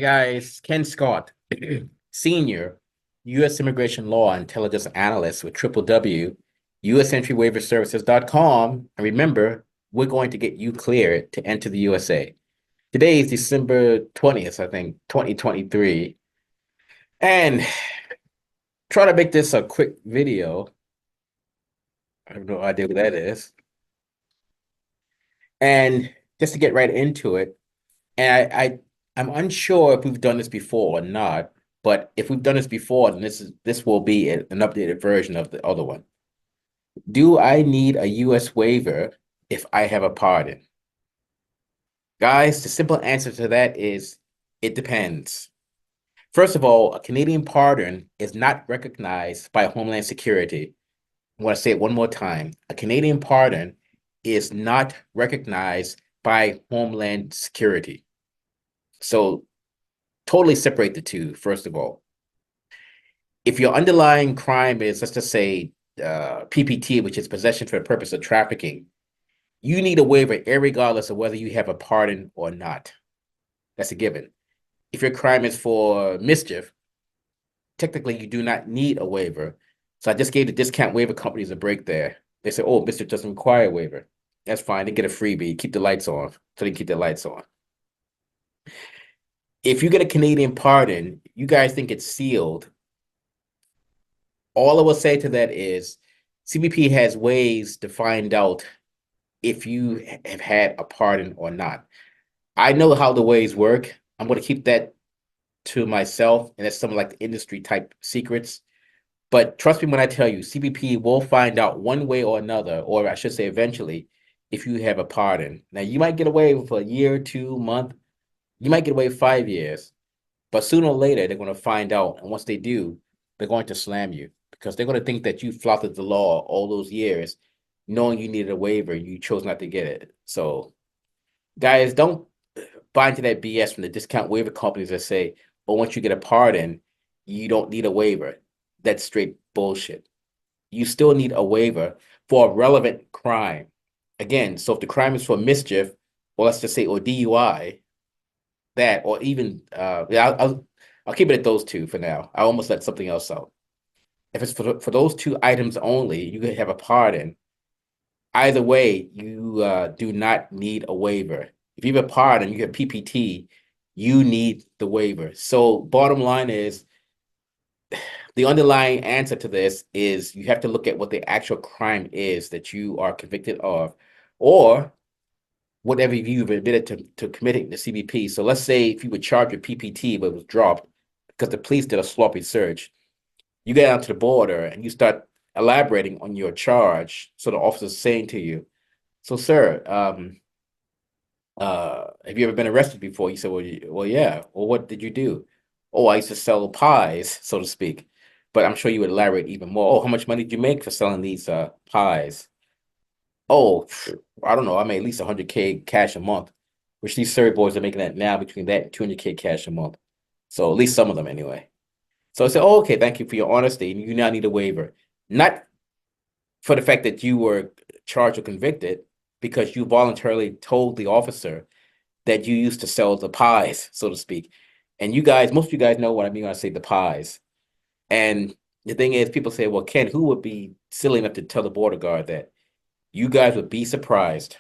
guys, Ken Scott, Senior, U.S. Immigration Law Intelligence Analyst with US Entry Waiver Services.com. And remember, we're going to get you cleared to enter the USA. Today is December 20th, I think, 2023. And try to make this a quick video. I have no idea what that is. And just to get right into it, and I'm unsure if we've done this before or not, but if we've done this before, then this will be an updated version of the other one. Do I need a US waiver if I have a pardon? Guys, the simple answer to that is it depends. First of all, a Canadian pardon is not recognized by Homeland Security. I want to say it one more time. A Canadian pardon is not recognized by Homeland Security. So totally separate the two, first of all. If your underlying crime is, let's just say, PPT, which is possession for the purpose of trafficking, you need a waiver regardless of whether you have a pardon or not. That's a given. If your crime is for mischief, technically you do not need a waiver. So I just gave the discount waiver companies a break there. They said, oh, mischief doesn't require a waiver. That's fine. They get a freebie. Keep the lights on. So they keep their lights on. If you get a Canadian pardon, you guys think it's sealed. All I will say to that is CBP has ways to find out if you have had a pardon or not. I know how the ways work. I'm going to keep that to myself, and that's some like the industry type secrets. But trust me when I tell you, CBP will find out one way or another, or I should say eventually, if you have a pardon. Now, you might get away with a year, 2 month. You might get away with 5 years. But sooner or later, they're going to find out. And once they do, they're going to slam you because they're going to think that you flouted the law all those years, knowing you needed a waiver and you chose not to get it. So, guys, don't buy into that BS from the discount waiver companies that say, oh, once you get a pardon, you don't need a waiver. That's straight bullshit. You still need a waiver for a relevant crime. Again, so if the crime is for mischief, or let's just say, or DUI, that, or even, I'll keep it at those two for now. I almost let something else out. If it's for those two items only, you could have a pardon. Either way, you do not need a waiver. If you have a pardon, you have PPT, you need the waiver. So bottom line is, the underlying answer to this is you have to look at what the actual crime is that you are convicted of, or whatever you've admitted to committing the CBP. So let's say if you were charged with PPT, but it was dropped because the police did a sloppy search, you get out to the border and you start elaborating on your charge. So the officer's saying to you, so sir, have you ever been arrested before? You said, well, yeah. Well, what did you do? Oh, I used to sell pies, so to speak. But I'm sure you would elaborate even more. Oh, how much money did you make for selling these pies? Oh, I don't know. I made at least 100K cash a month, which these survey boys are making that now between that and 200K cash a month. So at least some of them anyway. So I said, oh, okay, thank you for your honesty. And you now need a waiver. Not for the fact that you were charged or convicted, because you voluntarily told the officer that you used to sell the pies, so to speak. And you guys, most of you guys know what I mean when I say the pies. And the thing is, people say, well, Ken, who would be silly enough to tell the border guard that? You guys would be surprised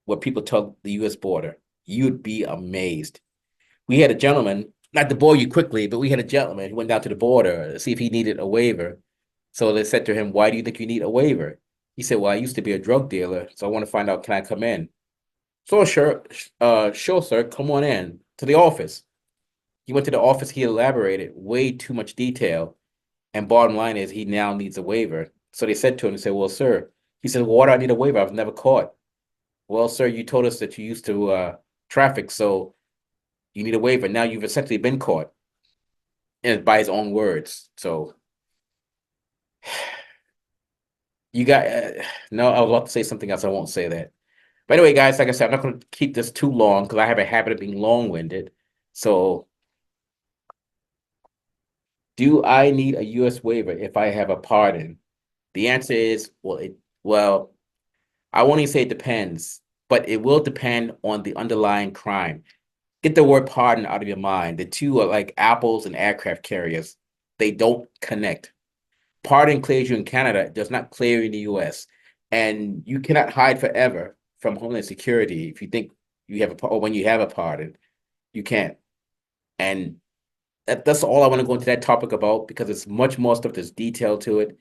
what people tell the U.S. border. You'd be amazed. We had a gentleman, not to bore you quickly, but we had a gentleman who went down to the border to see if he needed a waiver. So they said to him, why do you think you need a waiver? He said, well, I used to be a drug dealer, so I want to find out, can I come in? So sure, sure, sir, come on in to the office. He went to the office, he elaborated way too much detail. And bottom line is he now needs a waiver. So they said to him, they said, well, sir, he said, well, why do I need a waiver? I was never caught. Well, sir, you told us that you used to traffic, so you need a waiver. Now you've essentially been caught, and by his own words. So you got, no, I was about to say something else. I won't say that. But anyway, guys, like I said, I'm not going to keep this too long because I have a habit of being long-winded. So do I need a U.S. waiver if I have a pardon? The answer is, well, I won't even say it depends, but it will depend on the underlying crime. Get the word pardon out of your mind. The two are like apples and aircraft carriers. They don't connect. Pardon clears you in Canada, it does not clear you in the US. And you cannot hide forever from Homeland Security if you think you have or when you have a pardon. You can't. And that's all I want to go into that topic about because it's much more stuff that's detailed to it.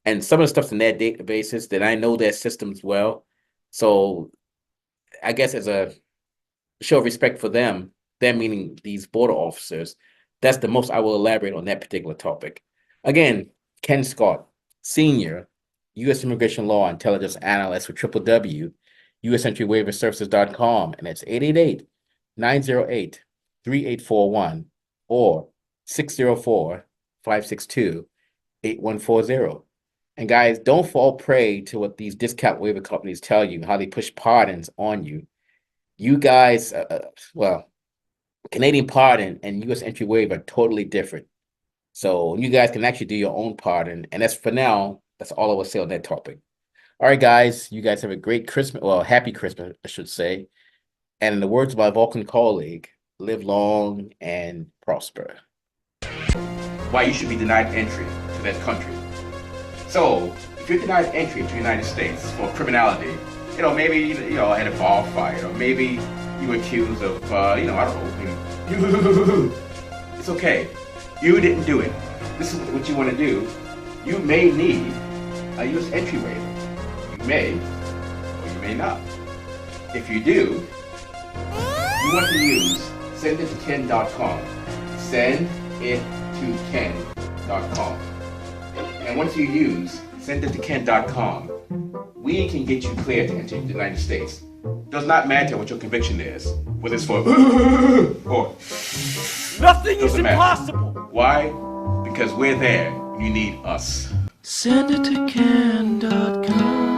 And some of the stuff's in their databases that I know their systems well. So I guess as a show of respect for them meaning these border officers, that's the most I will elaborate on that particular topic. Again, Ken Scott, Senior, U.S. Immigration Law Intelligence Analyst with US Entry Waiver Services.com, and it's 888-908-3841 or 604-562-8140. And guys, don't fall prey to what these discount waiver companies tell you, how they push pardons on you. You guys, well, Canadian pardon and U.S. entry waiver are totally different. So you guys can actually do your own pardon. And that's for now, that's all I will say on that topic. All right, guys, you guys have a great Christmas, well, happy Christmas, I should say. And in the words of my Vulcan colleague, live long and prosper. Why you should be denied entry to that country. So, if you're denied entry to the United States for criminality, maybe, had a bar fight, or maybe you were accused of, I don't know. It's okay. You didn't do it. This is what you want to do. You may need a U.S. entry waiver. You may, or you may not. If you do, you want to use sendittoken.com. Sendittoken.com. And once you use sendittoken.com, we can get you cleared to enter the United States. Does not matter what your conviction is, whether it's for or nothing is impossible. Why? Because we're there. You need us. Sendittoken.com.